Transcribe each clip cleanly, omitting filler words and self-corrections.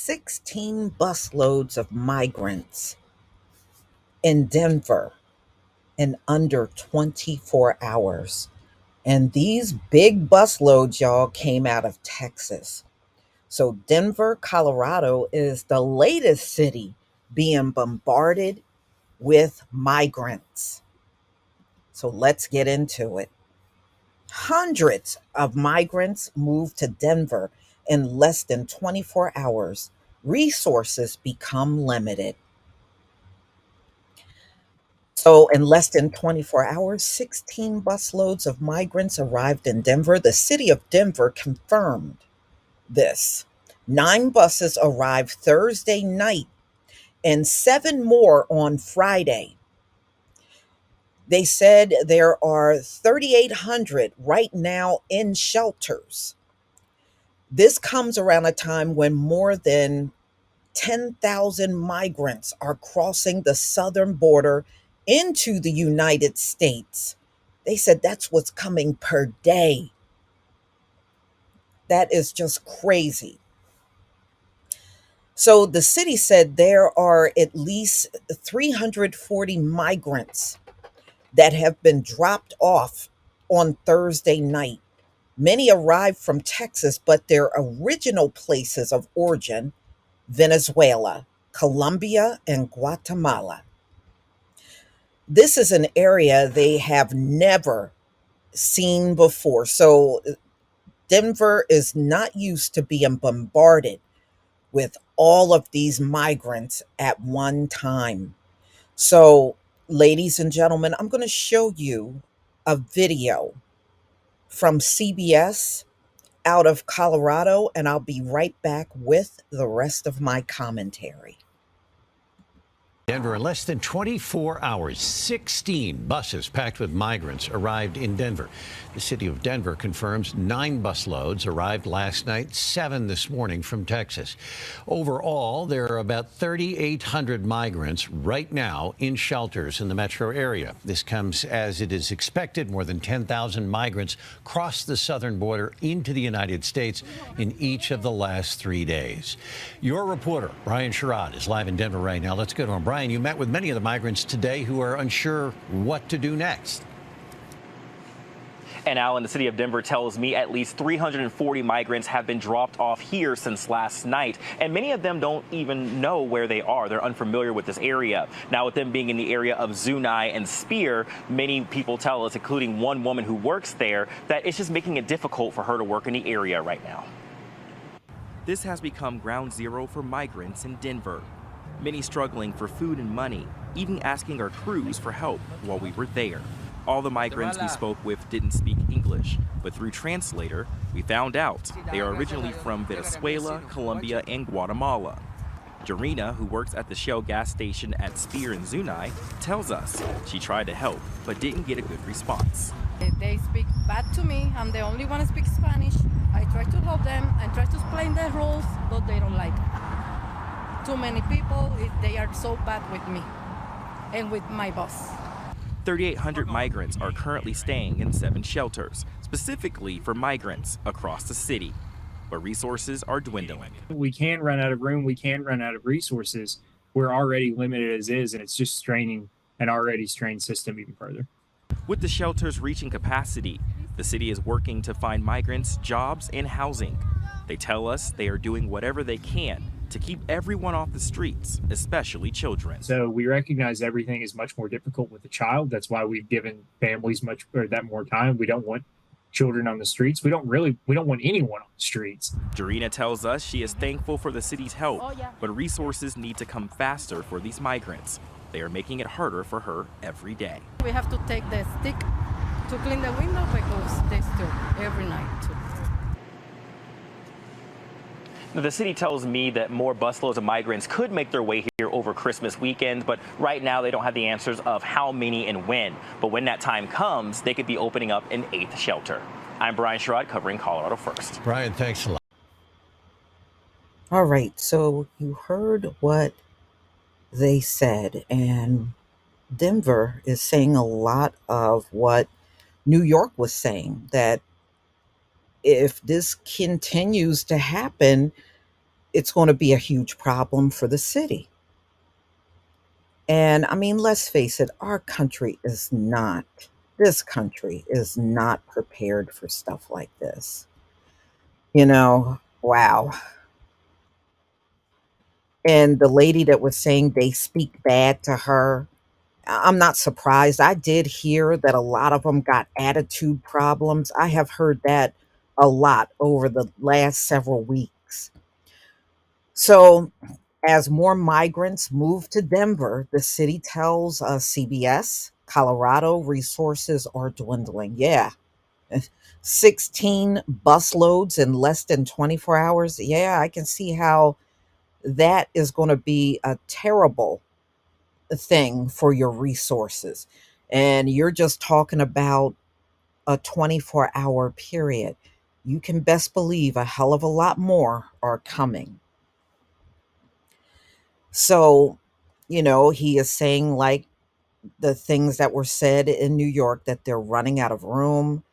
16 busloads of migrants in Denver in under 24 hours. And these big busloads, y'all, came out of Texas. So Denver, Colorado is the latest city being bombarded with migrants. So let's get into it. Hundreds of migrants moved to Denver in less than 24 hours. Resources become limited. So, in less than 24 hours, 16 busloads of migrants arrived in Denver. The city of Denver confirmed this. 9 buses arrived Thursday night and 7 more on Friday. They said there are 3,800 right now in shelters. This comes around a time when more than 10,000 migrants are crossing the southern border into the United States. They said that's what's coming per day. That is just crazy. So the city said there are at least 340 migrants that have been dropped off on Thursday night. Many arrived from Texas, but their original places of origin, Venezuela, Colombia, and Guatemala. This is an area they have never seen before. So Denver is not used to being bombarded with all of these migrants at one time. So, ladies and gentlemen, I'm going to show you a video from CBS out of Colorado, and I'll be right back with the rest of my commentary. Denver, in less than 24 hours, 16 buses packed with migrants arrived in Denver. The city of Denver confirms 9 busloads arrived last night, 7 this morning from Texas. Overall, there are about 3,800 migrants right now in shelters in the metro area. This comes as it is expected more than 10,000 migrants crossed the southern border into the United States in each of the last 3 days. Your reporter, Brian Sherrod, is live in Denver right now. Let's go to him. Brian, you met with many of the migrants today who are unsure what to do next. And Alan, the city of Denver tells me at least 340 migrants have been dropped off here since last night. And many of them don't even know where they are. They're unfamiliar with this area. Now, with them being in the area of Zuni and Spear, many people tell us, including one woman who works there, that it's just making it difficult for her to work in the area right now. This has become ground zero for migrants in Denver. Many struggling for food and money, even asking our crews for help while we were there. All the migrants we spoke with didn't speak English, but through translator, we found out they are originally from Venezuela, Colombia, and Guatemala. Jarena, who works at the Shell gas station at Spear and Zuni, tells us she tried to help, but didn't get a good response. They speak bad to me. I'm the only one who speaks Spanish. I try to help them and try to explain the rules, but they don't like it. Too many people, they are so bad with me and with my boss. 3,800 migrants are currently staying in 7 shelters, specifically for migrants across the city. But resources are dwindling. We can run out of room, we can run out of resources. We're already limited as is, and it's just straining an already strained system even further. With the shelters reaching capacity, the city is working to find migrants jobs and housing. They tell us they are doing whatever they can to keep everyone off the streets, especially children. So we recognize everything is much more difficult with a child. That's why we've given families that more time. We don't want children on the streets. We don't want anyone on the streets. Jarena tells us she is thankful for the city's help, but resources need to come faster for these migrants. They are making it harder for her every day. We have to take the stick to clean the window because they still every night too. Now, the city tells me that more busloads of migrants could make their way here over Christmas weekend, but right now they don't have the answers of how many and when. But when that time comes, they could be opening up an 8th shelter. I'm Brian Sherrod, covering Colorado First. Brian, thanks a lot. All right, so you heard what they said, and Denver is saying a lot of what New York was saying, that if this continues to happen, it's going to be a huge problem for the city. And I mean, let's face it, this country is not prepared for stuff like this. Wow. And the lady that was saying they speak bad to her, I'm not surprised. I did hear that a lot of them got attitude problems. I have heard that a lot over the last several weeks. So, as more migrants move to Denver, the city tells CBS Colorado resources are dwindling. Yeah. 16 busloads in less than 24 hours. Yeah, I can see how that is going to be a terrible thing for your resources. And you're just talking about a 24-hour period. You can best believe a hell of a lot more are coming. So, he is saying, like, the things that were said in New York, that they're running out of room,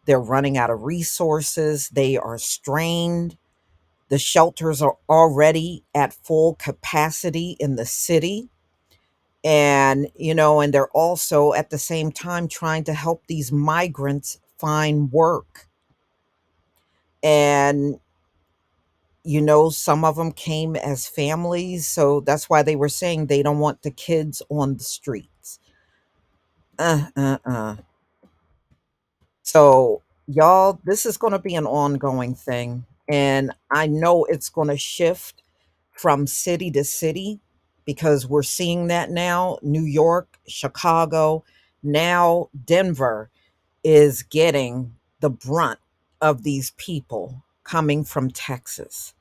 they're running out of resources, they are strained. The shelters are already at full capacity in the city. And they're also at the same time trying to help these migrants find work. And some of them came as families, so that's why they were saying they don't want the kids on the streets. uh uh uh So, y'all, this is going to be an ongoing thing. And I know it's going to shift from city to city, because we're seeing that now. New York, Chicago, now Denver is getting the brunt of these people coming from Texas.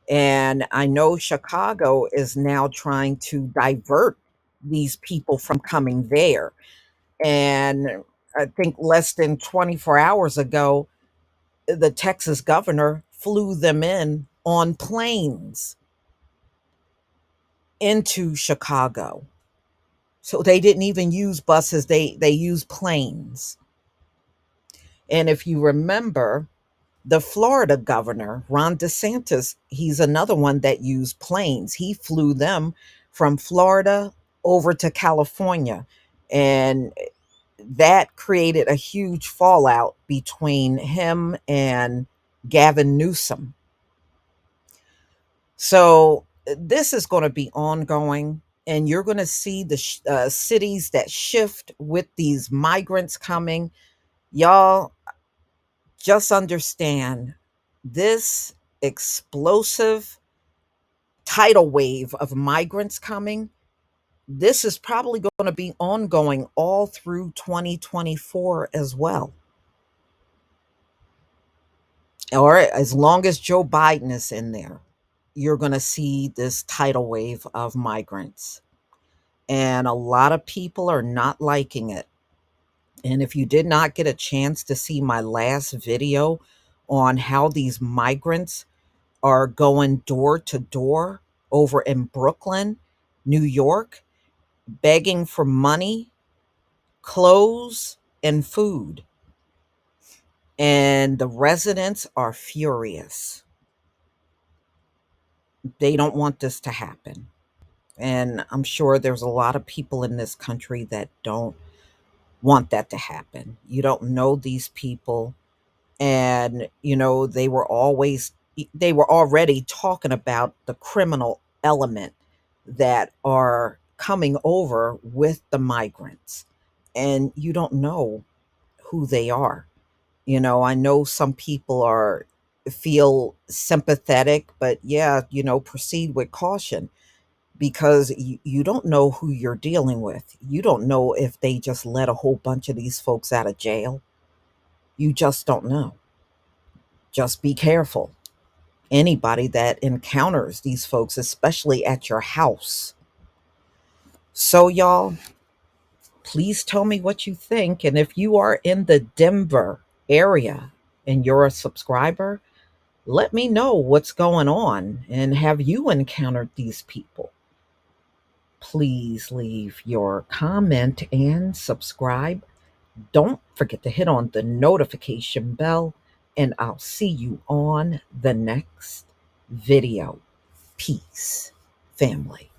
And I know Chicago is now trying to divert these people from coming there. And I think less than 24 hours ago, the Texas governor flew them in on planes into Chicago. So they didn't even use buses, they used planes. And if you remember, the Florida governor, Ron DeSantis, he's another one that used planes. He flew them from Florida over to California. And that created a huge fallout between him and Gavin Newsom. So this is going to be ongoing, and you're going to see the cities that shift with these migrants coming. Y'all, just understand, this explosive tidal wave of migrants coming, this is probably going to be ongoing all through 2024 as well. Or as long as Joe Biden is in there, you're going to see this tidal wave of migrants. And a lot of people are not liking it. And if you did not get a chance to see my last video on how these migrants are going door to door over in Brooklyn, New York, begging for money, clothes, and food. And the residents are furious. They don't want this to happen. And I'm sure there's a lot of people in this country that don't want that to happen. You don't know these people. And, they were already talking about the criminal element that are coming over with the migrants. And you don't know who they are. I know some people feel sympathetic, but yeah, proceed with caution, because you don't know who you're dealing with. You don't know if they just let a whole bunch of these folks out of jail. You just don't know. Just be careful. Anybody that encounters these folks, especially at your house. So, y'all, please tell me what you think. And if you are in the Denver area and you're a subscriber, let me know what's going on. And have you encountered these people? Please leave your comment and subscribe. Don't forget to hit on the notification bell, and I'll see you on the next video. Peace, family.